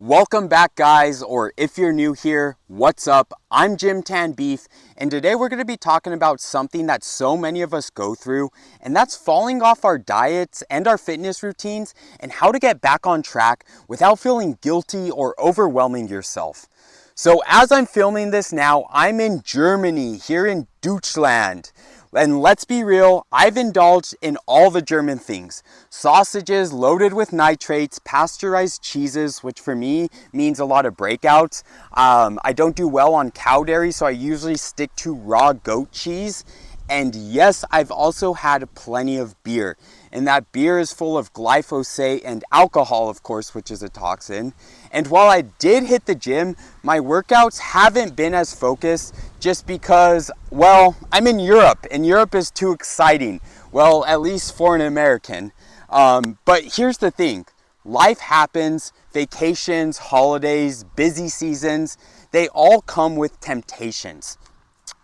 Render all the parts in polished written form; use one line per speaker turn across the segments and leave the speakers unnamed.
Welcome back, guys, or if you're new here, what's up? I'm Jim Tan Beef, and today we're going to be talking about something that so many of us go through, and that's falling off our diets and our fitness routines and how to get back on track without feeling guilty or overwhelming yourself. So as I'm filming this now, I'm in Germany, here in Deutschland. And let's be real, I've indulged in all the German things. Sausages loaded with nitrates, pasteurized cheeses, which for me means a lot of breakouts. I don't do well on cow dairy, so I usually stick to raw goat cheese. And yes, I've also had plenty of beer. And that beer is full of glyphosate and alcohol, of course, which is a toxin. And while I did hit the gym, my workouts haven't been as focused just because, well, I'm in Europe and Europe is too exciting. Well, at least for an American. But here's the thing. Life happens, vacations, holidays, busy seasons, they all come with temptations.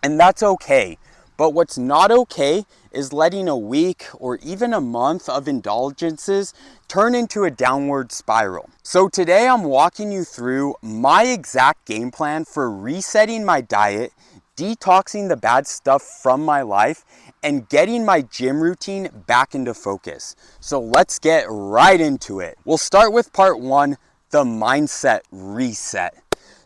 And that's okay. But what's not okay is letting a week or even a month of indulgences turn into a downward spiral. So today I'm walking you through my exact game plan for resetting my diet, detoxing the bad stuff from my life, and getting my gym routine back into focus. So let's get right into it. We'll start with part one, the mindset reset.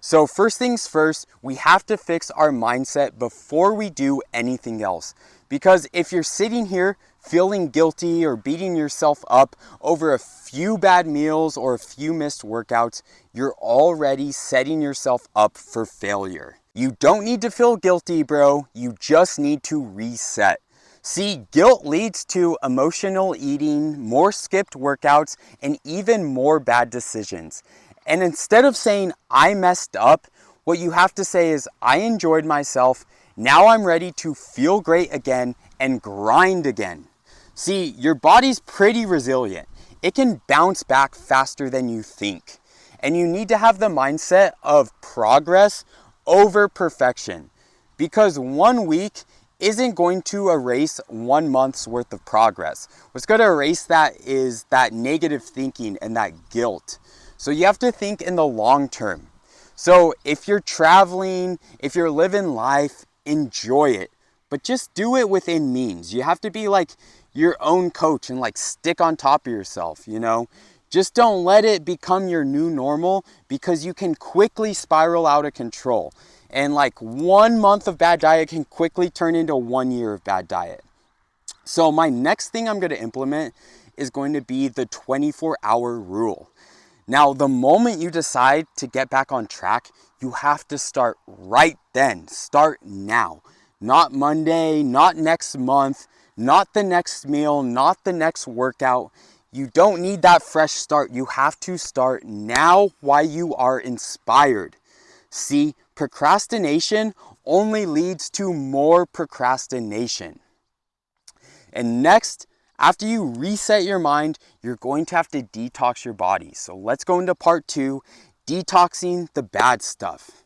So first things first, we have to fix our mindset before we do anything else. Because if you're sitting here feeling guilty or beating yourself up over a few bad meals or a few missed workouts, you're already setting yourself up for failure. You don't need to feel guilty, bro. You just need to reset. See, guilt leads to emotional eating, more skipped workouts, and even more bad decisions. And instead of saying, I messed up, what you have to say is, I enjoyed myself. Now I'm ready to feel great again and grind again. See, your body's pretty resilient. It can bounce back faster than you think. And you need to have the mindset of progress over perfection. Because 1 week isn't going to erase 1 month's worth of progress. What's going to erase that is that negative thinking and that guilt. So you have to think in the long term. So if you're traveling, if you're living life, enjoy it. But just do it within means. You have to be like your own coach and like stick on top of yourself, you know? Just don't let it become your new normal because you can quickly spiral out of control. And like 1 month of bad diet can quickly turn into 1 year of bad diet. So my next thing I'm going to implement is going to be the 24-hour rule. Now, the moment you decide to get back on track, you have to start right then. Start now. Not Monday, not next month, not the next meal, not the next workout. You don't need that fresh start. You have to start now while you are inspired. See, procrastination only leads to more procrastination. And next, after you reset your mind, you're going to have to detox your body. So let's go into part two, detoxing the bad stuff.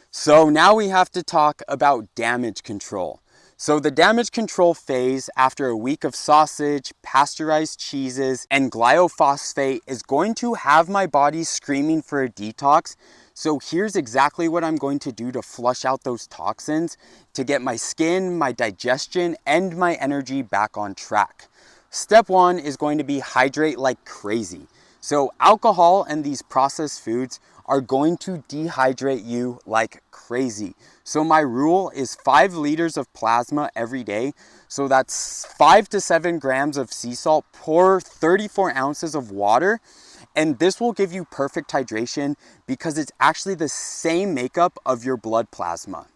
So now we have to talk about damage control. So the damage control phase after a week of sausage, pasteurized cheeses, and glyphosate is going to have my body screaming for a detox. So here's exactly what I'm going to do to flush out those toxins to get my skin, my digestion, and my energy back on track. Step one is going to be hydrate like crazy. So alcohol and these processed foods are going to dehydrate you like crazy. So my rule is 5 liters of plasma every day. So that's 5 to 7 grams of sea salt per 34 ounces of water. And this will give you perfect hydration because it's actually the same makeup of your blood plasma.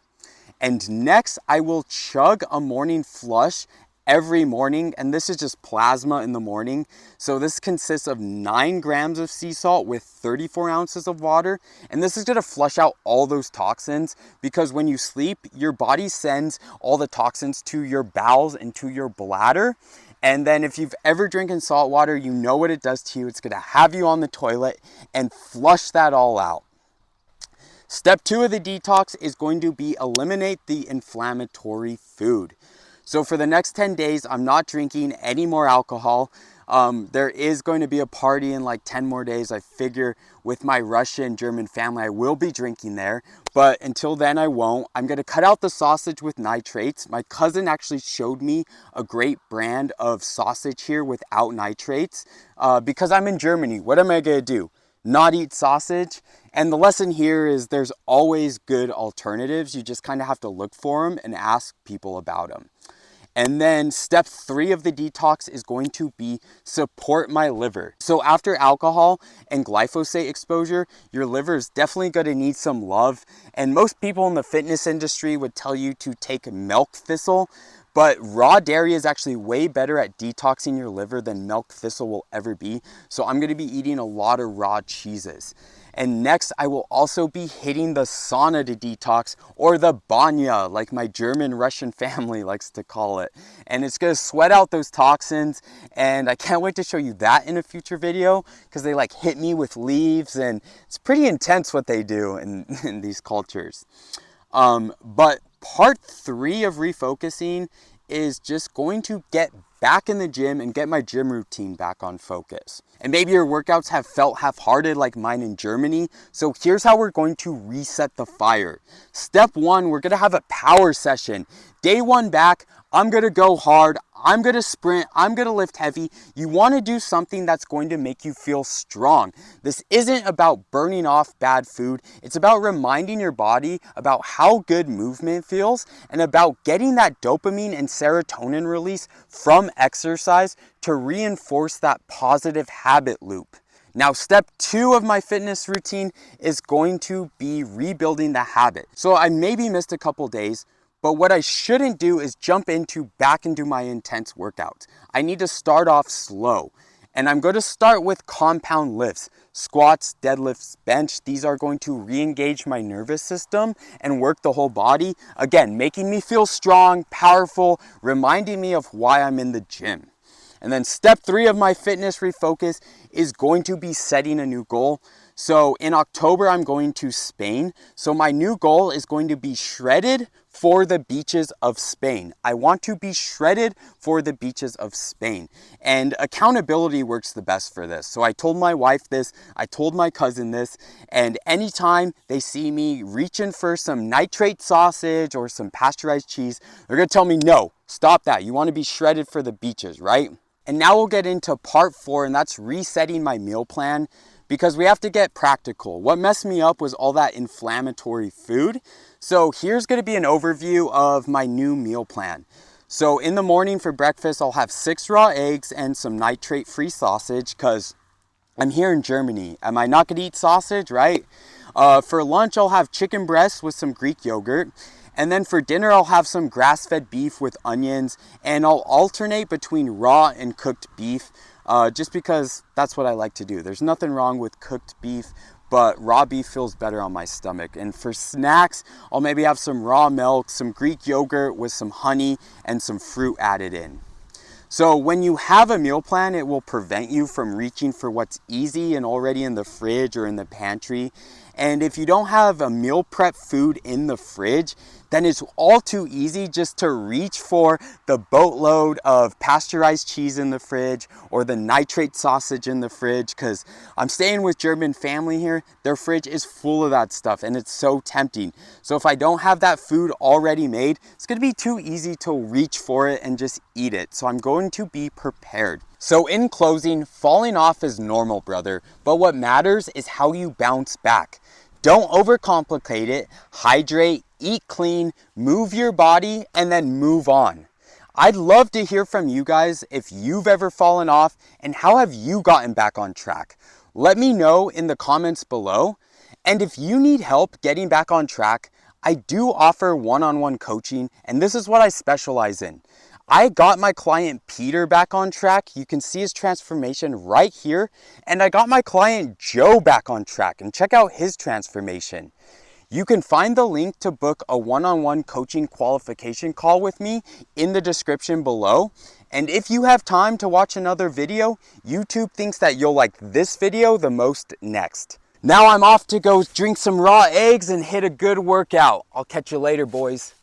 And next, I will chug a morning flush every morning, and this is just plasma in the morning. So this consists of 9 grams of sea salt with 34 ounces of water, and this is going to flush out all those toxins because when you sleep, your body sends all the toxins to your bowels and to your bladder. And then if you've ever drinking salt water, you know what it does to you. It's going to have you on the toilet and flush that all out. Step 2 of the detox is going to be eliminate the inflammatory food. So for the next 10 days, I'm not drinking any more alcohol. There is going to be a party in like 10 more days. I figure with my Russian German family, I will be drinking there. But until then, I won't. I'm going to cut out the sausage with nitrates. My cousin actually showed me a great brand of sausage here without nitrates. Because I'm in Germany, what am I going to do? Not eat sausage? And the lesson here is there's always good alternatives. You just kind of have to look for them and ask people about them. And then step 3 of the detox is going to be support my liver. So after alcohol and glyphosate exposure, your liver is definitely going to need some love. And most people in the fitness industry would tell you to take milk thistle, but raw dairy is actually way better at detoxing your liver than milk thistle will ever be. So I'm going to be eating a lot of raw cheeses. And next, I will also be hitting the sauna to detox, or the banya, like my German Russian family likes to call it. And it's gonna sweat out those toxins, and I can't wait to show you that in a future video, because they like hit me with leaves, and it's pretty intense what they do in these cultures. But part 3 of refocusing is just going to get back in the gym and get my gym routine back on focus. And maybe your workouts have felt half-hearted like mine in Germany. So here's how we're going to reset the fire. Step 1, we're gonna have a power session. Day 1 back, I'm gonna go hard, I'm gonna sprint, I'm gonna lift heavy. You wanna do something that's going to make you feel strong. This isn't about burning off bad food. It's about reminding your body about how good movement feels and about getting that dopamine and serotonin release from exercise to reinforce that positive habit loop. Now, step 2 of my fitness routine is going to be rebuilding the habit. So I maybe missed a couple days, but what I shouldn't do is jump back into my intense workouts. I need to start off slow. And I'm going to start with compound lifts, squats, deadlifts, bench. These are going to re-engage my nervous system and work the whole body. Again, making me feel strong, powerful, reminding me of why I'm in the gym. And then step 3 of my fitness refocus is going to be setting a new goal. So in October, I'm going to Spain. So my new goal is going to be shredded for the beaches of Spain. I want to be shredded for the beaches of Spain. And accountability works the best for this. So I told my wife this, I told my cousin this, and anytime they see me reaching for some nitrate sausage or some pasteurized cheese, they're gonna tell me, no, stop that. You wanna be shredded for the beaches, right? And now we'll get into part 4, and that's resetting my meal plan, because we have to get practical. What messed me up was all that inflammatory food. So here's gonna be an overview of my new meal plan. So in the morning for breakfast, I'll have 6 raw eggs and some nitrate-free sausage, because I'm here in Germany. Am I not gonna eat sausage, right? For lunch, I'll have chicken breast with some Greek yogurt. And then for dinner, I'll have some grass-fed beef with onions, and I'll alternate between raw and cooked beef, just because that's what I like to do. There's nothing wrong with cooked beef, but raw beef feels better on my stomach. And for snacks, I'll maybe have some raw milk, some Greek yogurt with some honey, and some fruit added in. So when you have a meal plan, it will prevent you from reaching for what's easy and already in the fridge or in the pantry. And if you don't have a meal prep food in the fridge, then it's all too easy just to reach for the boatload of pasteurized cheese in the fridge or the nitrate sausage in the fridge, because I'm staying with German family here. Their fridge is full of that stuff and it's so tempting. So if I don't have that food already made, it's gonna be too easy to reach for it and just eat it. So I'm going to be prepared. So in closing, falling off is normal, brother, but what matters is how you bounce back. Don't overcomplicate it, hydrate, eat clean, move your body, and then move on. I'd love to hear from you guys if you've ever fallen off and how have you gotten back on track. Let me know in the comments below. And if you need help getting back on track, I do offer one-on-one coaching, and this is what I specialize in. I got my client Peter back on track. You can see his transformation right here. And I got my client Joe back on track, and check out his transformation. You can find the link to book a one-on-one coaching qualification call with me in the description below. And if you have time to watch another video, YouTube thinks that you'll like this video the most next. Now I'm off to go drink some raw eggs and hit a good workout. I'll catch you later, boys.